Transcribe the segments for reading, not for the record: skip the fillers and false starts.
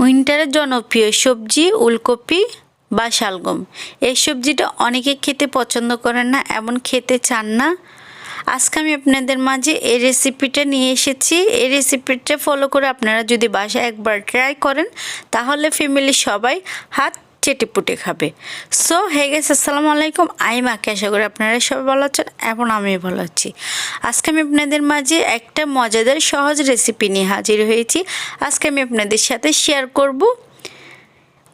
উইন্টারের জনপ্রিয় সবজি ওলকপি বা শালগম। এই সবজিটা অনেকে খেতে পছন্দ করেন না, এমন খেতে চান না। আজকে আমি আপনাদের মাঝে এই রেসিপিটা নিয়ে এসেছি। এই রেসিপিটা ফলো করে আপনারা যদি বাসায় একবার ট্রাই করেন তাহলে ফ্যামিলির সবাই হাত চেটেপুটে খাবে। সো হে গেছে, আসসালামু আলাইকুম। আমি মাকে আশা করি আপনারা সবাই ভালো আছেন এবং আমি ভালো আছি। আজকে আমি আপনাদের মাঝে একটা মজাদার সহজ রেসিপি নিয়ে হাজির হয়েছি। আজকে আমি আপনাদের সাথে শেয়ার করব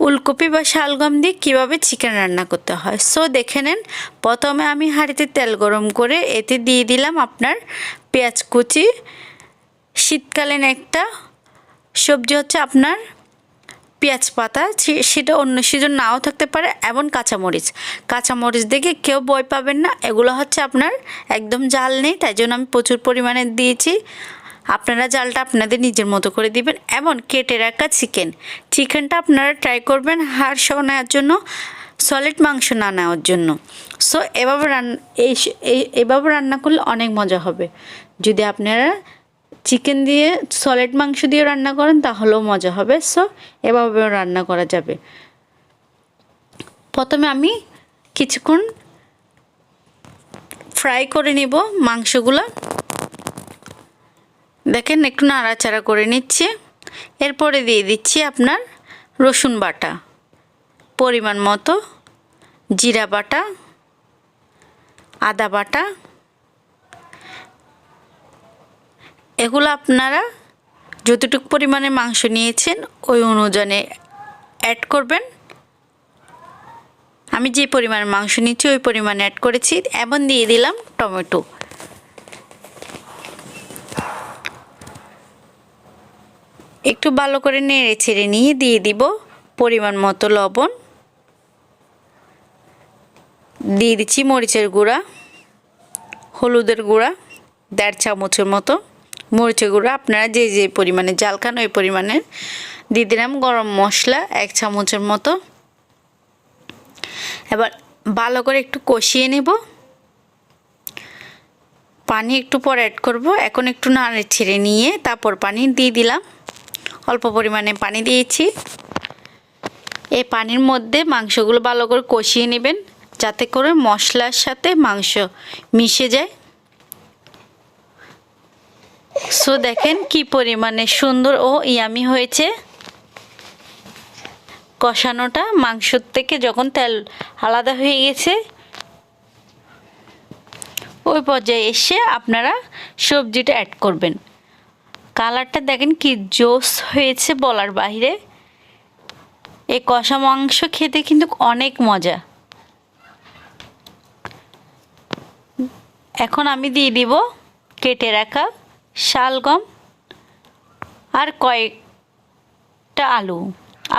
ওলকপি বা শালগম দিয়ে কীভাবে চিকেন রান্না করতে হয়। সো দেখে নেন। প্রথমে আমি হাঁড়িতে তেল গরম করে এতে দিয়ে দিলাম আপনার পেঁয়াজ কুচি। শীতকালীন একটা সবজি হচ্ছে আপনার পেঁয়াজ পাতা, সেটা অন্য সিজন নাও থাকতে পারে, এবং কাঁচামরিচ দেখে কেউ ভয় পাবেন না। এগুলো হচ্ছে আপনার একদম জাল নেই, তাই জন্য আমি প্রচুর পরিমাণে দিয়েছি। আপনারা জালটা আপনাদের নিজের মতো করে দিবেন। এবং কেটে রাখা চিকেনটা আপনারা ট্রাই করবেন হাড় সহ নেওয়ার জন্য, সলিড মাংস না নেওয়ার জন্য। সো এভাবে রান্না করলে অনেক মজা হবে। যদি আপনারা চিকেন দিয়ে সলিড মাংস দিয়ে রান্না করেন তাহলেও মজা হবে। সো এভাবেও রান্না করা যাবে। প্রথমে আমি কিছুক্ষণ ফ্রাই করে নিব মাংসগুলো। দেখেন একটু নাড়াচাড়া করে নিচ্ছি। এরপরে দিয়ে দিচ্ছি আপনার রসুন বাটা, পরিমাণ মতো জিরা বাটা, আদা বাটা। এগুলো আপনারা যতটুকু পরিমাণে মাংস নিয়েছেন ওই অনুযায়ী অ্যাড করবেন। আমি যে পরিমাণে মাংস নিচ্ছি ওই পরিমাণে অ্যাড করেছি। এবং দিয়ে দিলাম টমেটো। একটু ভালো করে নেড়ে ছেড়ে নিয়ে দিয়ে দিব পরিমাণ মতো লবণ, দিয়ে দিচ্ছি মরিচের গুঁড়া, হলুদের গুঁড়া 1.5 চামচের মতো, মরিচের গুঁড়া আপনারা যে যে পরিমাণে জাল খান ওই পরিমাণে দিয়ে দিলাম, গরম মশলা 1 চামচের মতো। এবার ভালো করে একটু কষিয়ে নেব। পানি একটু পরে অ্যাড করব। এখন একটু নাড়ে ছেড়ে নিয়ে তারপর পানি দিয়ে দিলাম। অল্প পরিমাণে পানি দিয়েছি। এই পানির মধ্যে মাংসগুলো ভালো করে কষিয়ে নেবেন যাতে করে মশলার সাথে মাংস মিশে যায়। সো দেখেন কি পরিমাণে সুন্দর ও ইয়ামি হয়েছে কষানোটা। মাংসর থেকে যখন তেল আলাদা হয়ে গেছে ওই পর্যায়ে এসে আপনারা সবজিটা অ্যাড করবেন। কালারটা দেখেন কি জোস হয়েছে বলার বাইরে। এই কষা মাংস খেতে কিন্তু অনেক মজা। এখন আমি দিয়ে দিব কেটে রাখা শালগম আর কয়েকটা আলু।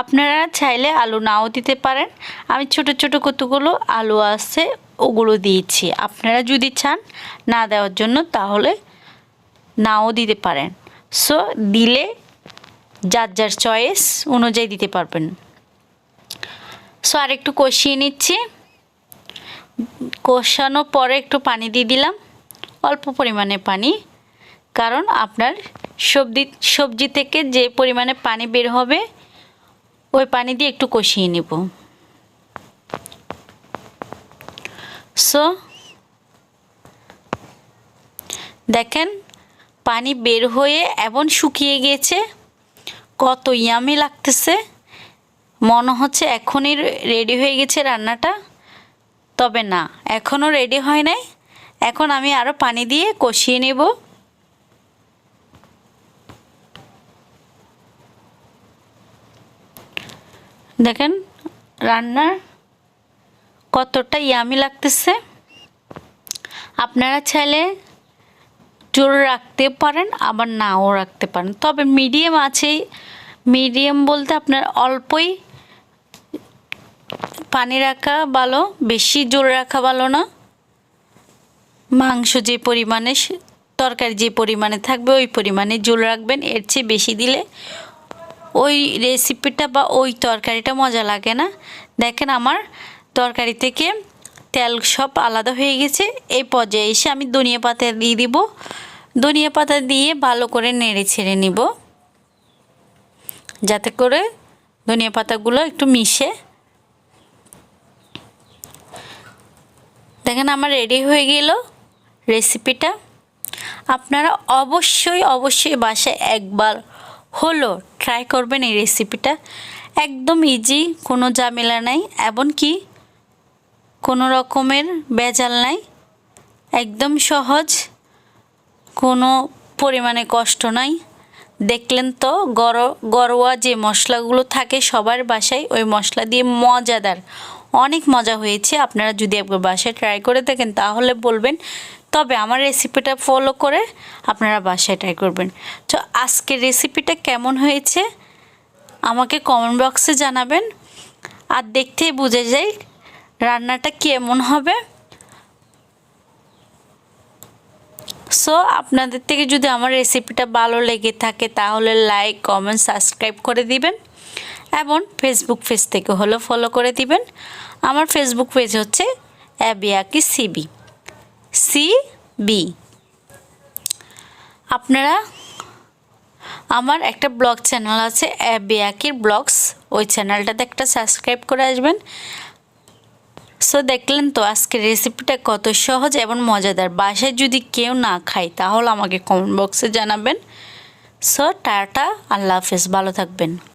আপনারা চাইলে আলু নাও দিতে পারেন। আমি ছোট ছোট কতগুলো আলু আছে ওগুলো দিয়েছি। আপনারা যদি চান না দেওয়ার জন্য তাহলে নাও দিতে পারেন। সো দিলে যার যার চয়েস অনুযায়ী দিতে পারবেন। সো আর একটু কষিয়ে নিচ্ছি। কষানোর পরে একটু পানি দিয়ে দিলাম, অল্প পরিমাণে পানি, কারণ আপনার সবজি থেকে যে পরিমাণে পানি বের হবে ওই পানি দিয়ে একটু কষিয়ে নেব। সো দেখেন পানি বের হয়ে এবং শুকিয়ে গিয়েছে। কত ইয়ামি লাগতেছে, মনে হচ্ছে এখনই রেডি হয়ে গেছে রান্নাটা। তবে না, এখনও রেডি হয় নাই। এখন আমি আরও পানি দিয়ে কষিয়ে নেব। দেখেন রান্নার কতটা ইয়ামি লাগতেছে। আপনারা চাইলে জোর রাখতে পারেন আবার নাও রাখতে পারেন, তবে মিডিয়াম আছে। মিডিয়াম বলতে আপনার অল্পই পানি রাখা ভালো, বেশি জোর রাখা ভালো না। মাংস যে পরিমাণে, তরকারি যে পরিমাণে থাকবে ওই পরিমাণে জোর রাখবেন। এর চেয়ে বেশি দিলে ওই রেসিপিটা বা ওই তরকারিটা মজা লাগে না। দেখেন আমার তরকারি থেকে তেল সব আলাদা হয়ে গেছে। এই পর্যায়ে এসে আমি ধনিয়া পাতা দিয়ে দিব। ধনিয়া পাতা দিয়ে ভালো করে নেড়ে ছেড়ে নিব। যাতে করে ধনিয়া পাতাগুলো একটু মিশে। দেখেন আমার রেডি হয়ে গেল রেসিপিটা। আপনারা অবশ্যই বাসায় একবার হলো ট্রাই করবেন এই রেসিপিটা। একদম ইজি, কোনো ঝামেলা নাই, এমনকি কোনো রকমের ভেজাল নাই, একদম সহজ, কোনো পরিমাণে কষ্ট নাই। দেখলেন তো ঘরোয়া যে মশলাগুলো থাকে সবার বাসায়, ওই মশলা দিয়ে মজাদার অনেক মজা হয়েছে। আপনারা যদি একবার বাসায় ট্রাই করে থাকেন তাহলে বলবেন, তবে আমার রেসিপিটা ফলো করে আপনারা বাসায় ট্রাই করবেন। তো আজকের রেসিপিটা কেমন হয়েছে আমাকে কমেন্ট বক্সে জানাবেন। আর দেখতেই বোঝা যায় রান্নাটা কেমন হবে। সো আপনাদের থেকে যদি আমার রেসিপিটা ভালো লেগে থাকে তাহলে লাইক, কমেন্ট, সাবস্ক্রাইব করে দিবেন এবং ফেসবুক পেজ থেকে হলো ফলো করে দিবেন। আমার ফেসবুক পেজ হচ্ছে আবিয়াকি সিবি। আপনারা আমার একটা ব্লগ চ্যানেল আছে আবিয়াকির ব্লগস, ওই চ্যানেলটাতে একটা সাবস্ক্রাইব করে আসবেন। সো দেখলেন তো আজকের রেসিপিটা কত সহজ এবং মজাদার। বাসায় যদি কেউ না খায় তাহলে আমাকে কমেন্ট বক্সে জানাবেন। সো টাটা, আল্লাহ হাফেজ, ভালো থাকবেন।